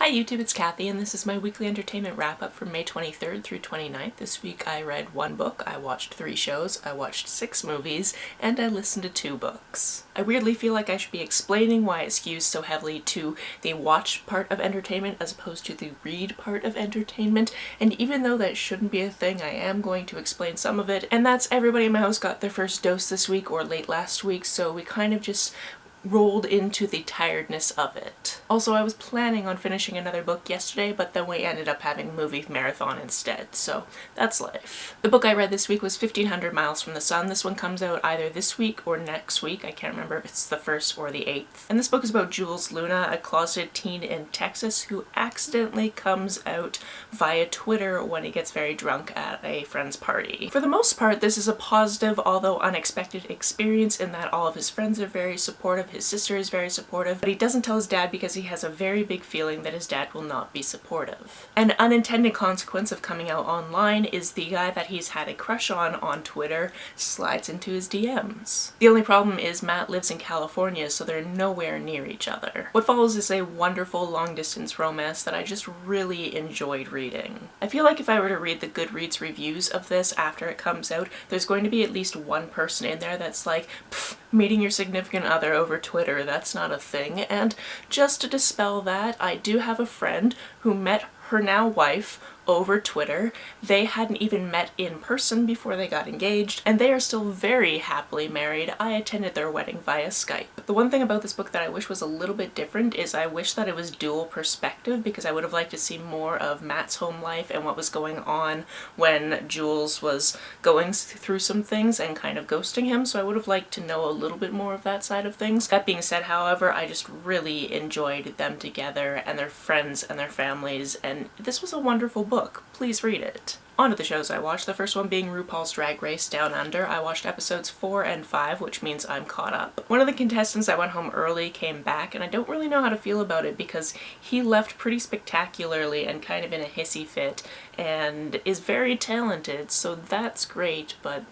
Hi YouTube, it's Kathy, and this is my weekly entertainment wrap-up from May 23rd through 29th. This week I read 1 book, I watched 3 shows, I watched 6 movies, and I listened to 2 books. I weirdly feel like I should be explaining why it skews so heavily to the watch part of entertainment as opposed to the read part of entertainment, and even though that shouldn't be a thing, I am going to explain some of it, and that's everybody in my house got their first dose this week or late last week, so we kind of just rolled into the tiredness of it. Also, I was planning on finishing another book yesterday, but then we ended up having a movie marathon instead, so that's life. The book I read this week was 1500 Miles from the Sun. This one comes out either this week or next week. I can't remember if it's the 1st or the 8th. And this book is about Jules Luna, a closeted teen in Texas who accidentally comes out via Twitter when he gets very drunk at a friend's party. For the most part, this is a positive, although unexpected experience in that all of his friends are very supportive. His sister is very supportive, but he doesn't tell his dad because he has a very big feeling that his dad will not be supportive. An unintended consequence of coming out online is the guy that he's had a crush on Twitter slides into his DMs. The only problem is Matt lives in California, so they're nowhere near each other. What follows is a wonderful long-distance romance that I just really enjoyed reading. I feel like if I were to read the Goodreads reviews of this after it comes out, there's going to be at least one person in there that's like, pfft, meeting your significant other over Twitter, that's not a thing. And just to dispel that, I do have a friend who met her now wife over Twitter. They hadn't even met in person before they got engaged, and they are still very happily married. I attended their wedding via Skype. The one thing about this book that I wish was a little bit different is I wish that it was dual perspective, because I would have liked to see more of Matt's home life and what was going on when Jules was going through some things and kind of ghosting him, so I would have liked to know a little bit more of that side of things. That being said, however, I just really enjoyed them together and their friends and their families, and this was a wonderful book. Please read it. On to the shows I watched, the first one being RuPaul's Drag Race Down Under. I watched episodes 4 and 5, which means I'm caught up. One of the contestants that went home early came back, and I don't really know how to feel about it because he left pretty spectacularly and kind of in a hissy fit and is very talented, so that's great, but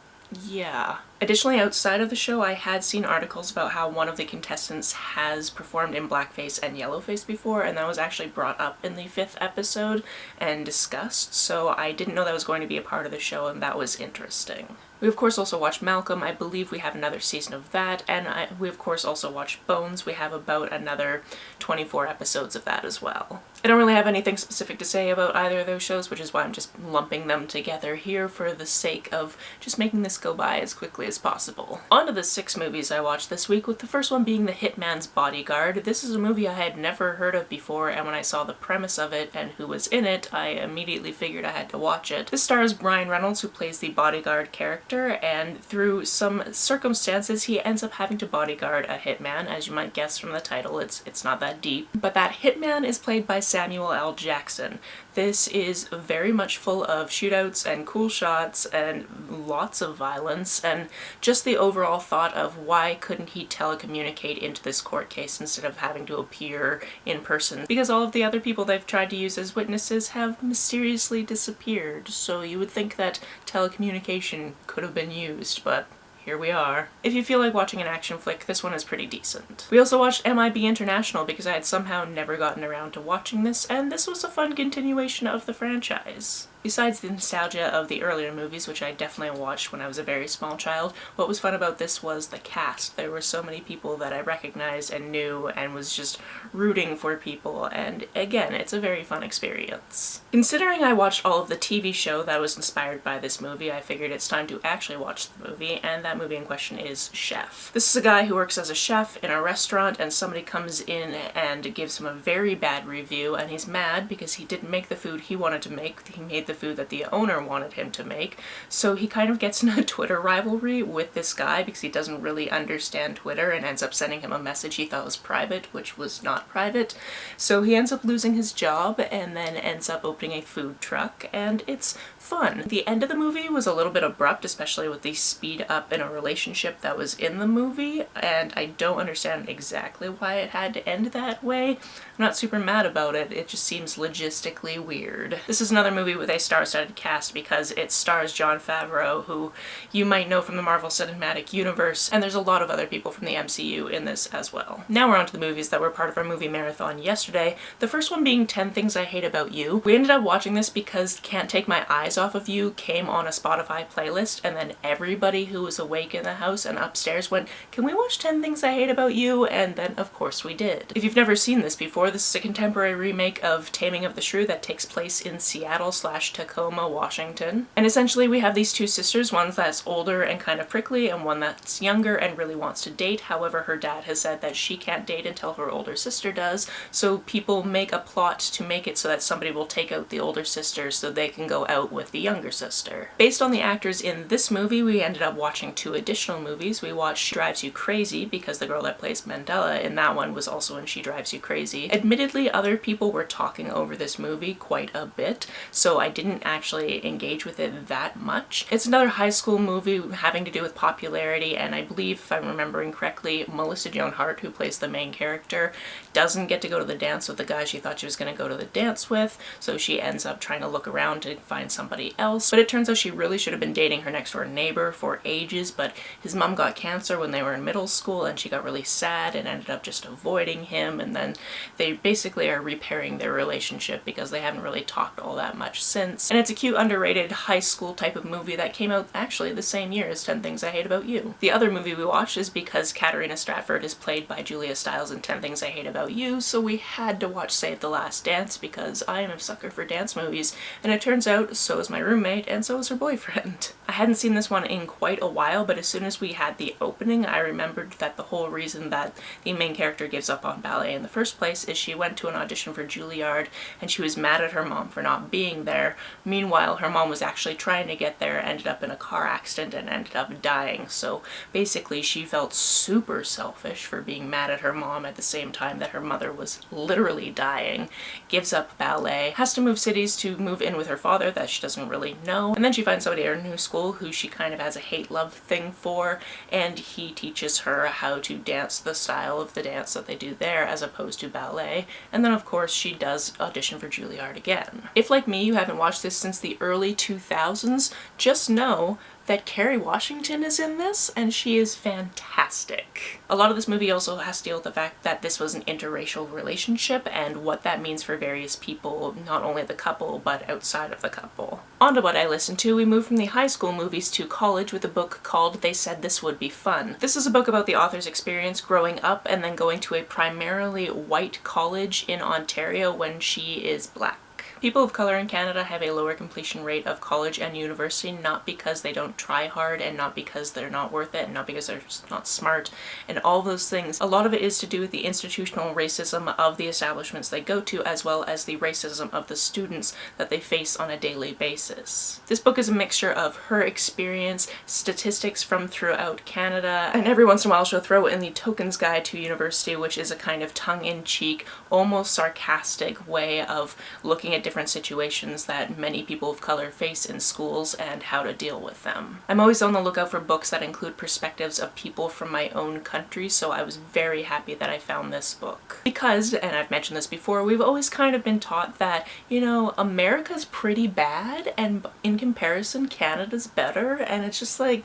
yeah. Additionally, outside of the show, I had seen articles about how one of the contestants has performed in blackface and yellowface before, and that was actually brought up in the 5th episode and discussed, so I didn't know that was going to be a part of the show, and that was interesting. We of course also watched Malcolm. I believe we have another season of that, and we of course also watched Bones. We have about another 24 episodes of that as well. I don't really have anything specific to say about either of those shows, which is why I'm just lumping them together here for the sake of just making this go by as quickly as possible. On to the 6 movies I watched this week, with the first one being The Hitman's Bodyguard. This is a movie I had never heard of before, and when I saw the premise of it and who was in it, I immediately figured I had to watch it. This stars Ryan Reynolds, who plays the bodyguard character, and through some circumstances he ends up having to bodyguard a hitman. As you might guess from the title, it's not that deep. But that hitman is played by Samuel L. Jackson. This is very much full of shootouts and cool shots and lots of violence, and just the overall thought of why couldn't he telecommunicate into this court case instead of having to appear in person, because all of the other people they've tried to use as witnesses have mysteriously disappeared, so you would think that telecommunication could have been used, but here we are. If you feel like watching an action flick, this one is pretty decent. We also watched MIB International because I had somehow never gotten around to watching this, and this was a fun continuation of the franchise. Besides the nostalgia of the earlier movies, which I definitely watched when I was a very small child, what was fun about this was the cast. There were so many people that I recognized and knew and was just rooting for people, and again, it's a very fun experience. Considering I watched all of the TV show that was inspired by this movie, I figured it's time to actually watch the movie, and that movie in question is Chef. This is a guy who works as a chef in a restaurant, and somebody comes in and gives him a very bad review, and he's mad because he didn't make the food he wanted to make. He made the food that the owner wanted him to make, so he kind of gets in a Twitter rivalry with this guy because he doesn't really understand Twitter and ends up sending him a message he thought was private, which was not private. So he ends up losing his job and then ends up opening a food truck, and it's fun. The end of the movie was a little bit abrupt, especially with the speed up in a relationship that was in the movie, and I don't understand exactly why it had to end that way. I'm not super mad about it, it just seems logistically weird. This is another movie with a star-studded cast because it stars Jon Favreau, who you might know from the Marvel Cinematic Universe, and there's a lot of other people from the MCU in this as well. Now we're on to the movies that were part of our movie marathon yesterday, the first one being 10 Things I Hate About You. We ended up watching this because Can't Take My Eyes Off of You came on a Spotify playlist, and then everybody who was awake in the house and upstairs went, "Can we watch 10 Things I Hate About You?" And then of course we did. If you've never seen this before, this is a contemporary remake of Taming of the Shrew that takes place in Seattle/Tacoma, Washington. And essentially we have these two sisters, one that's older and kind of prickly and one that's younger and really wants to date. However, her dad has said that she can't date until her older sister does, so people make a plot to make it so that somebody will take out the older sister so they can go out with the younger sister. Based on the actors in this movie, we ended up watching 2 additional movies. We watched She Drives You Crazy because the girl that plays Mandela in that one was also in She Drives You Crazy. Admittedly, other people were talking over this movie quite a bit, so I didn't actually engage with it that much. It's another high school movie having to do with popularity, and I believe, if I'm remembering correctly, Melissa Joan Hart, who plays the main character, doesn't get to go to the dance with the guy she thought she was going to go to the dance with, so she ends up trying to look around to find somebody else. But it turns out she really should have been dating her next door neighbor for ages, but his mom got cancer when they were in middle school and she got really sad and ended up just avoiding him, and then they basically are repairing their relationship because they haven't really talked all that much since. And it's a cute, underrated high school type of movie that came out actually the same year as 10 Things I Hate About You. The other movie we watched is because Katarina Stratford is played by Julia Stiles in 10 Things I Hate About You, so we had to watch Save the Last Dance because I am a sucker for dance movies, and it turns out so is my roommate and so is her boyfriend. I hadn't seen this one in quite a while, but as soon as we had the opening, I remembered that the whole reason that the main character gives up on ballet in the first place is she went to an audition for Juilliard and she was mad at her mom for not being there. Meanwhile, her mom was actually trying to get there, ended up in a car accident and ended up dying. So basically she felt super selfish for being mad at her mom at the same time that her mother was literally dying, gives up ballet, has to move cities to move in with her father that she doesn't really know, and then she finds somebody at her new school who she kind of has a hate-love thing for, and he teaches her how to dance the style of the dance that they do there as opposed to ballet, and then of course she does audition for Juilliard again. If like me you haven't watched this since the early 2000s, just know that Kerry Washington is in this, and she is fantastic. A lot of this movie also has to deal with the fact that this was an interracial relationship and what that means for various people, not only the couple, but outside of the couple. On to what I listened to, we moved from the high school movies to college with a book called They Said This Would Be Fun. This is a book about the author's experience growing up and then going to a primarily white college in Ontario when she is Black. People of color in Canada have a lower completion rate of college and university, not because they don't try hard and not because they're not worth it and not because they're just not smart and all those things. A lot of it is to do with the institutional racism of the establishments they go to, as well as the racism of the students that they face on a daily basis. This book is a mixture of her experience, statistics from throughout Canada, and every once in a while she'll throw in the Tokens Guide to University, which is a kind of tongue-in-cheek, almost sarcastic way of looking at different situations that many people of color face in schools and how to deal with them. I'm always on the lookout for books that include perspectives of people from my own country, so I was very happy that I found this book. Because, and I've mentioned this before, we've always kind of been taught that, you know, America's pretty bad and in comparison Canada's better, and it's just like,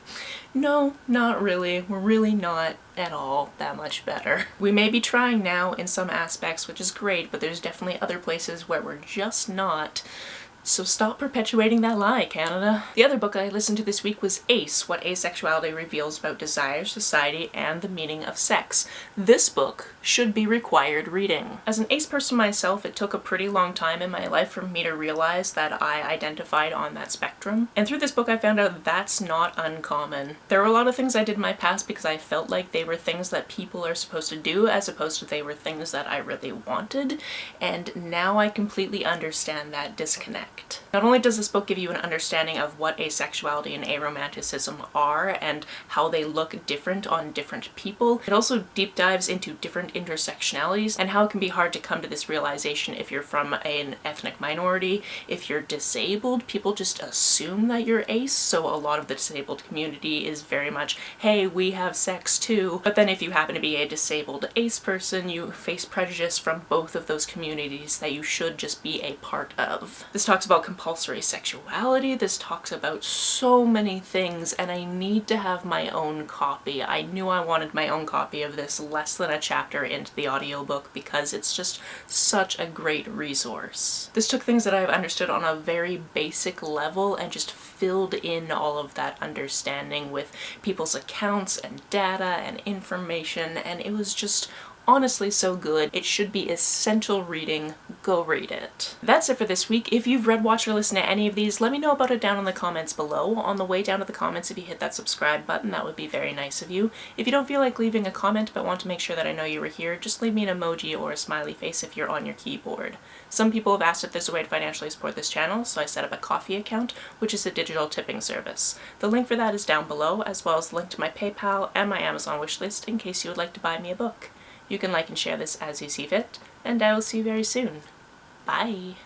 no, not really. We're really not at all that much better. We may be trying now in some aspects, which is great, but there's definitely other places where we're just not. So stop perpetuating that lie, Canada. The other book I listened to this week was Ace, What Asexuality Reveals About Desire, Society, and the Meaning of Sex. This book should be required reading. As an ace person myself, it took a pretty long time in my life for me to realize that I identified on that spectrum. And through this book I found out that's not uncommon. There were a lot of things I did in my past because I felt like they were things that people are supposed to do as opposed to they were things that I really wanted, and now I completely understand that disconnect. Not only does this book give you an understanding of what asexuality and aromanticism are and how they look different on different people, it also deep dives into different intersectionalities and how it can be hard to come to this realization if you're from an ethnic minority. If you're disabled, people just assume that you're ace, so a lot of the disabled community is very much, hey, we have sex too. But then if you happen to be a disabled ace person, you face prejudice from both of those communities that you should just be a part of. This talks about compulsory sexuality, this talks about so many things, and I need to have my own copy. I knew I wanted my own copy of this less than a chapter into the audiobook because it's just such a great resource. This took things that I've understood on a very basic level and just filled in all of that understanding with people's accounts and data and information, and it was just honestly so good. It should be essential reading. Go read it. That's it for this week. If you've read, watched, or listened to any of these, let me know about it down in the comments below. On the way down to the comments, if you hit that subscribe button, that would be very nice of you. If you don't feel like leaving a comment but want to make sure that I know you were here, just leave me an emoji or a smiley face if you're on your keyboard. Some people have asked if there's a way to financially support this channel, so I set up a Ko-fi account, which is a digital tipping service. The link for that is down below, as well as the link to my PayPal and my Amazon wishlist in case you would like to buy me a book. You can like and share this as you see fit, and I will see you very soon. Bye!